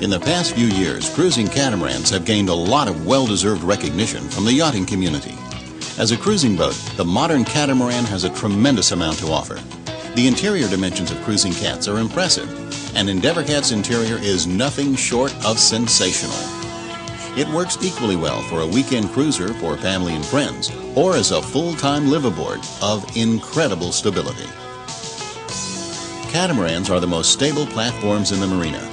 In the past few years, cruising catamarans have gained a lot of well-deserved recognition from the yachting community. As a cruising boat, the modern catamaran has a tremendous amount to offer. The interior dimensions of cruising cats are impressive, and EndeavourCat's interior is nothing short of sensational. It works equally well for a weekend cruiser for family and friends, or as a full-time liveaboard of incredible stability. Catamarans are the most stable platforms in the marina.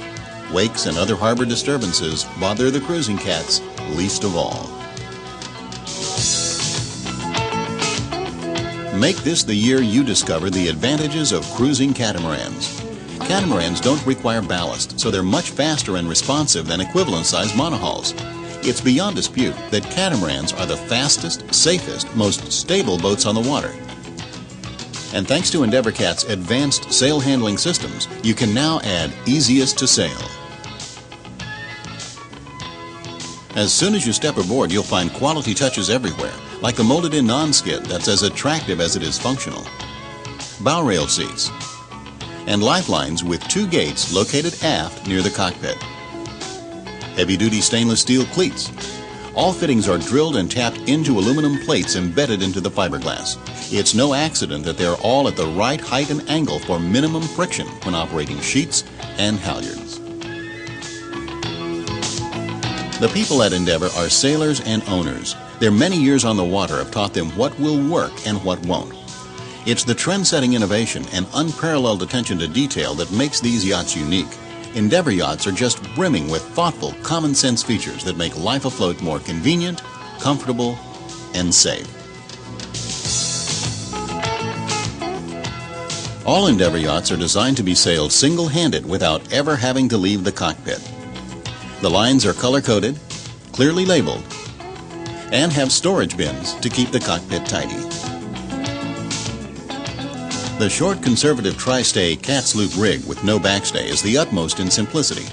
Wakes and other harbor disturbances bother the cruising cats least of all. Make this the year you discover the advantages of cruising catamarans. Catamarans don't require ballast, so they're much faster and responsive than equivalent-sized monohulls. It's beyond dispute that catamarans are the fastest, safest, most stable boats on the water. And thanks to EndeavourCat's advanced sail handling systems, you can now add easiest to sail. As soon as you step aboard, you'll find quality touches everywhere, like the molded-in non-skid that's as attractive as it is functional, bow rail seats, and lifelines with 2 gates located aft near the cockpit. Heavy-duty stainless steel cleats. All fittings are drilled and tapped into aluminum plates embedded into the fiberglass. It's no accident that they're all at the right height and angle for minimum friction when operating sheets and halyards. The people at Endeavour are sailors and owners. Their many years on the water have taught them what will work and what won't. It's the trend-setting innovation and unparalleled attention to detail that makes these yachts unique. Endeavour yachts are just brimming with thoughtful, common-sense features that make life afloat more convenient, comfortable, and safe. All Endeavour yachts are designed to be sailed single-handed without ever having to leave the cockpit. The lines are color-coded, clearly labeled, and have storage bins to keep the cockpit tidy. The short, conservative tri-stay cat's loop rig with no backstay is the utmost in simplicity.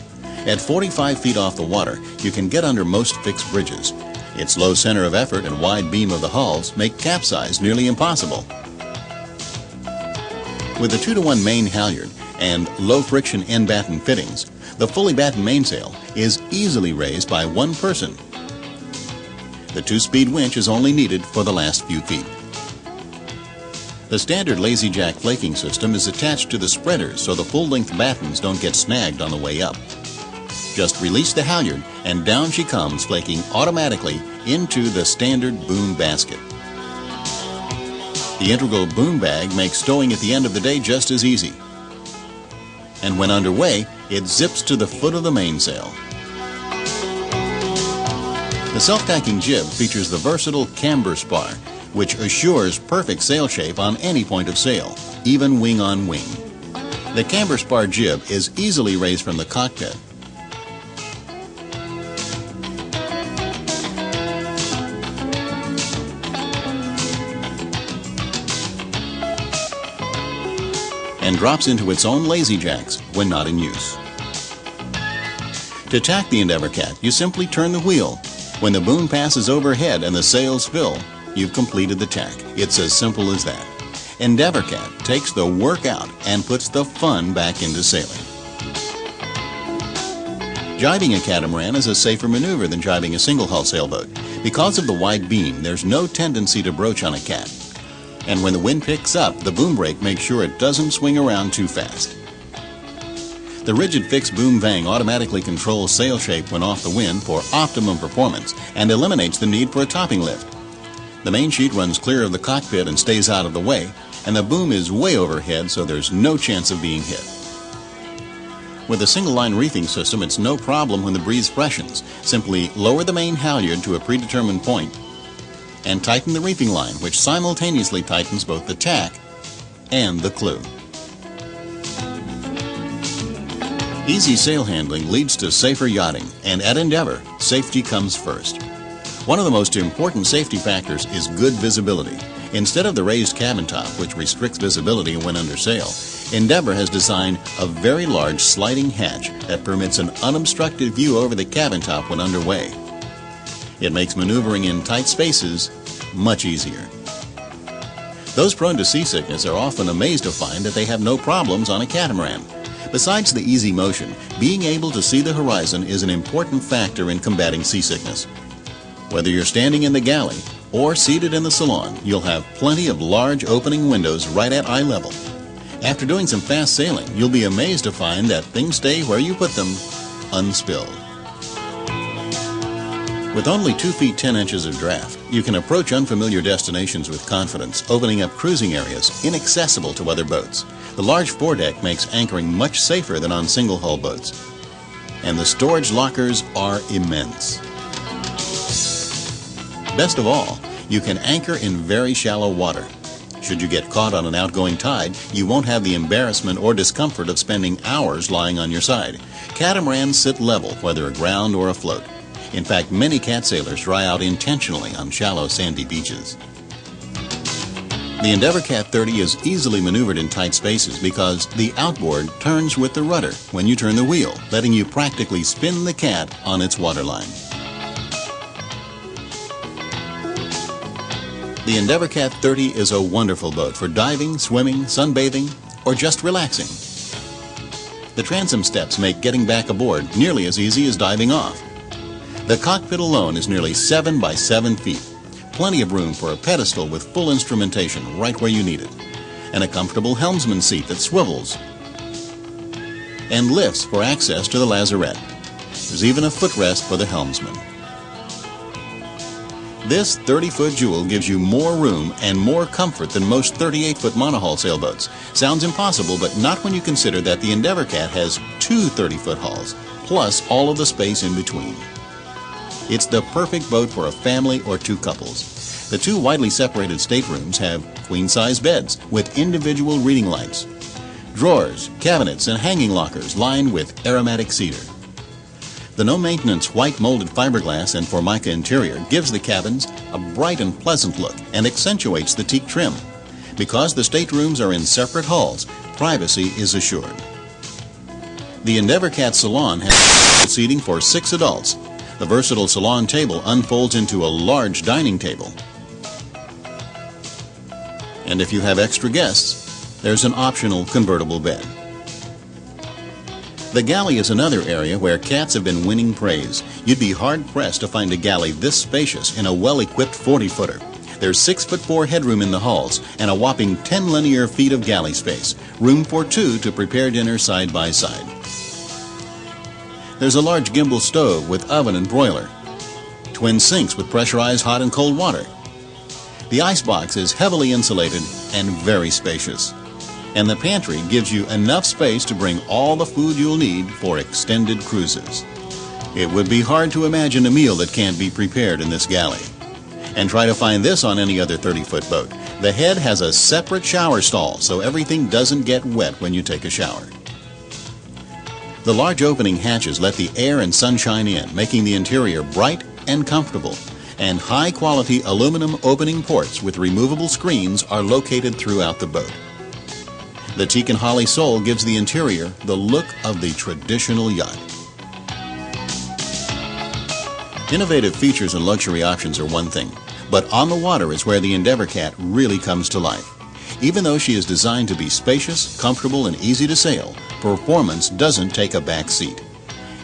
At 45 feet off the water, you can get under most fixed bridges. Its low center of effort and wide beam of the hulls make capsize nearly impossible. With a 2-to-1 main halyard and low-friction end batten fittings, the fully battened mainsail is easily raised by one person. The 2-speed winch is only needed for the last few feet. The standard lazy jack flaking system is attached to the spreaders so the full-length battens don't get snagged on the way up. Just release the halyard and down she comes, flaking automatically into the standard boom basket. The integral boom bag makes stowing at the end of the day just as easy. And when underway, it zips to the foot of the mainsail. The self-tacking jib features the versatile camber spar, which assures perfect sail shape on any point of sail, even wing on wing. The camber spar jib is easily raised from the cockpit. And drops into its own lazy jacks when not in use. To tack the EndeavourCat, you simply turn the wheel. When the boom passes overhead and the sails fill, you've completed the tack. It's as simple as that. EndeavourCat takes the work out and puts the fun back into sailing. Jibing a catamaran is a safer maneuver than jibing a single-hull sailboat. Because of the wide beam, there's no tendency to broach on a cat. And when the wind picks up, the boom brake makes sure it doesn't swing around too fast. The rigid fixed boom vang automatically controls sail shape when off the wind for optimum performance and eliminates the need for a topping lift. The main sheet runs clear of the cockpit and stays out of the way, and the boom is way overhead so there's no chance of being hit. With a single-line reefing system, it's no problem when the breeze freshens. Simply lower the main halyard to a predetermined point and tighten the reefing line, which simultaneously tightens both the tack and the clew. Easy sail handling leads to safer yachting, and at Endeavour, safety comes first. One of the most important safety factors is good visibility. Instead of the raised cabin top, which restricts visibility when under sail, Endeavour has designed a very large sliding hatch that permits an unobstructed view over the cabin top when underway. It makes maneuvering in tight spaces much easier. Those prone to seasickness are often amazed to find that they have no problems on a catamaran. Besides the easy motion, being able to see the horizon is an important factor in combating seasickness. Whether you're standing in the galley or seated in the salon, you'll have plenty of large opening windows right at eye level. After doing some fast sailing, you'll be amazed to find that things stay where you put them, unspilled. With only 2 feet 10 inches of draft, you can approach unfamiliar destinations with confidence, opening up cruising areas inaccessible to other boats. The large foredeck makes anchoring much safer than on single-hull boats. And the storage lockers are immense. Best of all, you can anchor in very shallow water. Should you get caught on an outgoing tide, you won't have the embarrassment or discomfort of spending hours lying on your side. Catamarans sit level, whether aground or afloat. In fact, many cat sailors dry out intentionally on shallow sandy beaches. The EndeavourCat 30 is easily maneuvered in tight spaces because the outboard turns with the rudder when you turn the wheel, letting you practically spin the cat on its waterline. The EndeavourCat 30 is a wonderful boat for diving, swimming, sunbathing, or just relaxing. The transom steps make getting back aboard nearly as easy as diving off. The cockpit alone is nearly 7 by 7 feet. Plenty of room for a pedestal with full instrumentation right where you need it. And a comfortable helmsman seat that swivels. And lifts for access to the lazarette. There's even a footrest for the helmsman. This 30-foot jewel gives you more room and more comfort than most 38-foot monohull sailboats. Sounds impossible, but not when you consider that the EndeavourCat has 2 30-foot hulls, plus all of the space in between. It's the perfect boat for a family or 2 couples. The 2 widely separated staterooms have queen-size beds with individual reading lights, drawers, cabinets, and hanging lockers lined with aromatic cedar. The no-maintenance white molded fiberglass and Formica interior gives the cabins a bright and pleasant look and accentuates the teak trim. Because the staterooms are in separate halls, privacy is assured. The EndeavourCat salon has seating for 6 adults. The versatile salon table unfolds into a large dining table. And if you have extra guests, there's an optional convertible bed. The galley is another area where cats have been winning praise. You'd be hard-pressed to find a galley this spacious in a well-equipped 40-footer. There's 6'4" headroom in the halls and a whopping 10 linear feet of galley space, room for 2 to prepare dinner side by side. There's a large gimbal stove with oven and broiler, twin sinks with pressurized hot and cold water. The icebox is heavily insulated and very spacious. And the pantry gives you enough space to bring all the food you'll need for extended cruises. It would be hard to imagine a meal that can't be prepared in this galley. And try to find this on any other 30-foot boat. The head has a separate shower stall, so everything doesn't get wet when you take a shower. The large opening hatches let the air and sunshine in, making the interior bright and comfortable. And high-quality aluminum opening ports with removable screens are located throughout the boat. The teak and holly sole gives the interior the look of the traditional yacht. Innovative features and luxury options are one thing, but on the water is where the EndeavourCat really comes to life. Even though she is designed to be spacious, comfortable, and easy to sail, performance doesn't take a back seat.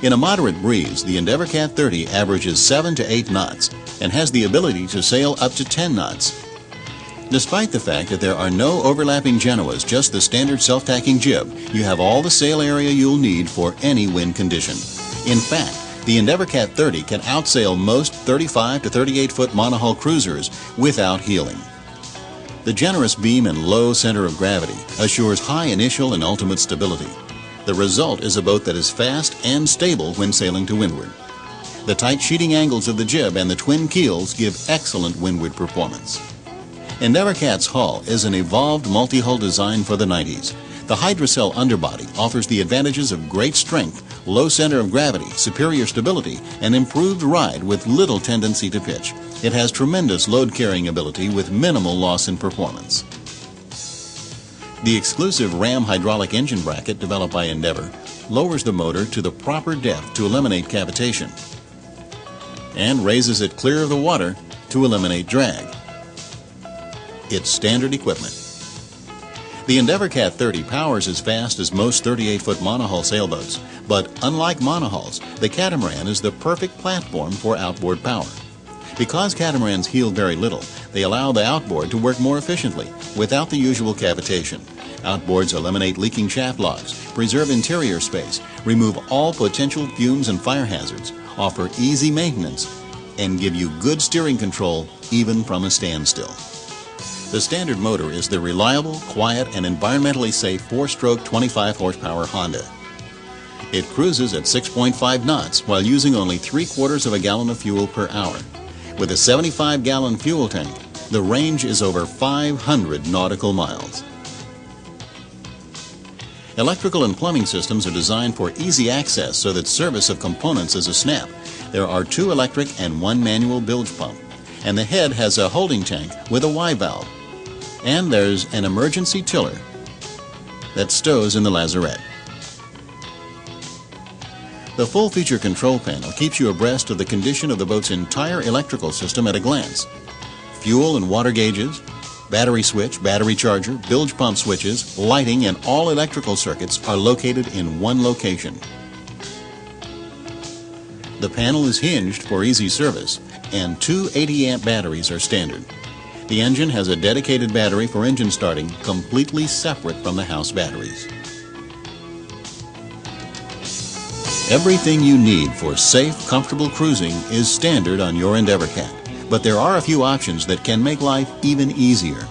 In a moderate breeze, the EndeavourCat 30 averages 7 to 8 knots and has the ability to sail up to 10 knots. Despite the fact that there are no overlapping genoas, just the standard self-tacking jib, you have all the sail area you'll need for any wind condition. In fact, the EndeavourCat 30 can outsail most 35 to 38-foot monohull cruisers without heeling. The generous beam and low center of gravity assures high initial and ultimate stability. The result is a boat that is fast and stable when sailing to windward. The tight sheeting angles of the jib and the twin keels give excellent windward performance. EndeavourCat's hull is an evolved multi-hull design for the 90s. The hydrocell underbody offers the advantages of great strength, low center of gravity, superior stability, and improved ride with little tendency to pitch. It has tremendous load-carrying ability with minimal loss in performance. The exclusive Ram hydraulic engine bracket developed by Endeavour lowers the motor to the proper depth to eliminate cavitation and raises it clear of the water to eliminate drag. It's standard equipment. The EndeavourCat 30 powers as fast as most 38-foot monohull sailboats, but unlike monohulls, the Catamaran is the perfect platform for outboard power. Because catamarans heel very little, they allow the outboard to work more efficiently, without the usual cavitation. Outboards eliminate leaking shaft logs, preserve interior space, remove all potential fumes and fire hazards, offer easy maintenance, and give you good steering control even from a standstill. The standard motor is the reliable, quiet, and environmentally safe 4-stroke 25 horsepower Honda. It cruises at 6.5 knots while using only 3/4 of a gallon of fuel per hour. With a 75-gallon fuel tank, the range is over 500 nautical miles. Electrical and plumbing systems are designed for easy access so that service of components is a snap. There are 2 electric and 1 manual bilge pump, and the head has a holding tank with a Y valve. And there's an emergency tiller that stows in the lazarette. The full feature control panel keeps you abreast of the condition of the boat's entire electrical system at a glance. Fuel and water gauges, battery switch, battery charger, bilge pump switches, lighting, and all electrical circuits are located in one location. The panel is hinged for easy service, and 2 80-amp batteries are standard. The engine has a dedicated battery for engine starting, completely separate from the house batteries. Everything you need for safe, comfortable cruising is standard on your EndeavourCat, but there are a few options that can make life even easier.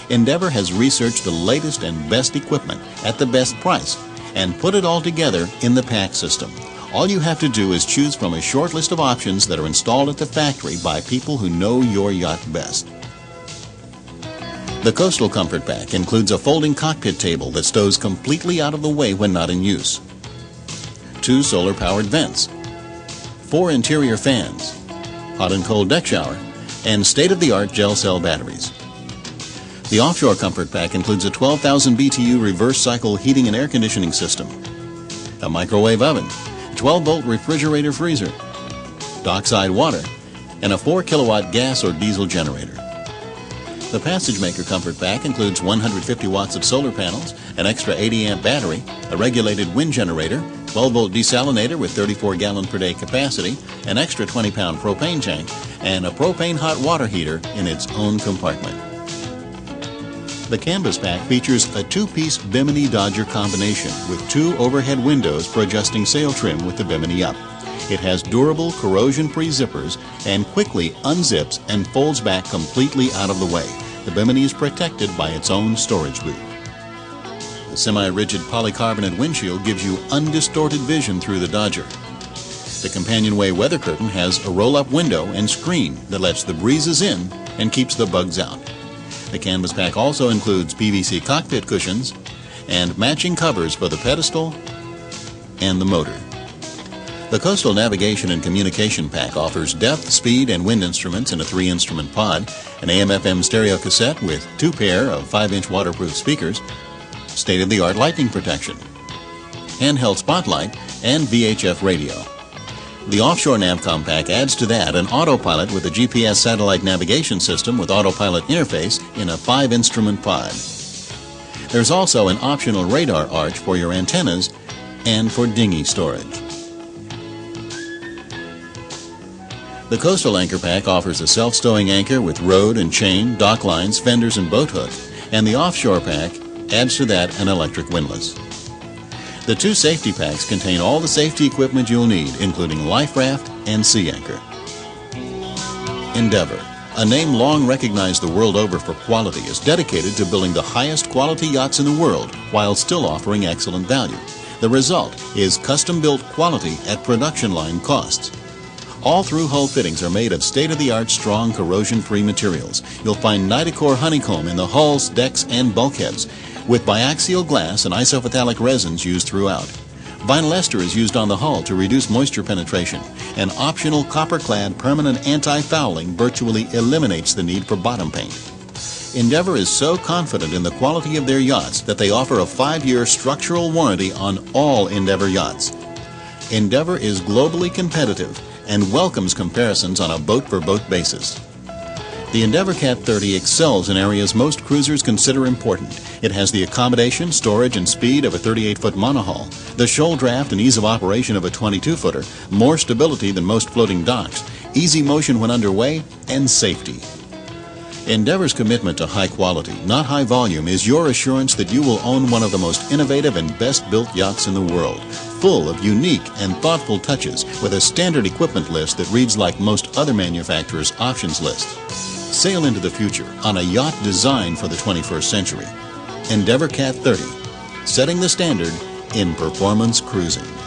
Endeavour has researched the latest and best equipment at the best price and put it all together in the pack system. All you have to do is choose from a short list of options that are installed at the factory by people who know your yacht best. The Coastal Comfort Pack includes a folding cockpit table that stows completely out of the way when not in use, 2 solar-powered vents, 4 interior fans, hot and cold deck shower, and state-of-the-art gel cell batteries. The Offshore Comfort Pack includes a 12,000 BTU reverse cycle heating and air conditioning system, a microwave oven, 12-volt refrigerator freezer, dockside water, and a 4-kilowatt gas or diesel generator. The Passage Maker Comfort Pack includes 150 watts of solar panels, an extra 80-amp battery, a regulated wind generator, 12-volt desalinator with 34-gallon per day capacity, an extra 20-pound propane tank, and a propane hot water heater in its own compartment. The Canvas Pack features a 2-piece Bimini Dodger combination with 2 overhead windows for adjusting sail trim with the Bimini up. It has durable, corrosion-free zippers and quickly unzips and folds back completely out of the way. The Bimini is protected by its own storage booth. The semi-rigid polycarbonate windshield gives you undistorted vision through the Dodger. The companionway weather curtain has a roll-up window and screen that lets the breezes in and keeps the bugs out. The Canvas Pack also includes PVC cockpit cushions and matching covers for the pedestal and the motor. The Coastal Navigation and Communication Pack offers depth, speed, and wind instruments in a 3-instrument pod, an AM/FM stereo cassette with 2 pair of 5-inch waterproof speakers, state-of-the-art lightning protection, handheld spotlight, and VHF radio. The Offshore Navcom Pack adds to that an autopilot with a GPS satellite navigation system with autopilot interface in a 5-instrument pod. There's also an optional radar arch for your antennas and for dinghy storage. The Coastal Anchor Pack offers a self-stowing anchor with rode and chain, dock lines, fenders, and boat hook, and the Offshore Pack adds to that an electric windlass. The 2 safety packs contain all the safety equipment you'll need, including life raft and sea anchor. Endeavour, a name long recognized the world over for quality, is dedicated to building the highest quality yachts in the world while still offering excellent value. The result is custom-built quality at production line costs. All through-hull fittings are made of state-of-the-art strong corrosion-free materials. You'll find Nitacor honeycomb in the hulls, decks, and bulkheads, with biaxial glass and isophthalic resins used throughout. Vinyl ester is used on the hull to reduce moisture penetration, and optional copper-clad permanent anti-fouling virtually eliminates the need for bottom paint. Endeavour is so confident in the quality of their yachts that they offer a 5-year structural warranty on all Endeavour yachts. Endeavour is globally competitive and welcomes comparisons on a boat-for-boat basis. The EndeavourCat 30 excels in areas most cruisers consider important. It has the accommodation, storage, and speed of a 38-foot monohull, the shoal draft and ease of operation of a 22-footer, more stability than most floating docks, easy motion when underway, and safety. Endeavour's commitment to high quality, not high volume, is your assurance that you will own one of the most innovative and best-built yachts in the world, full of unique and thoughtful touches with a standard equipment list that reads like most other manufacturers' options lists. Sail into the future on a yacht designed for the 21st century. EndeavourCat 30, setting the standard in performance cruising.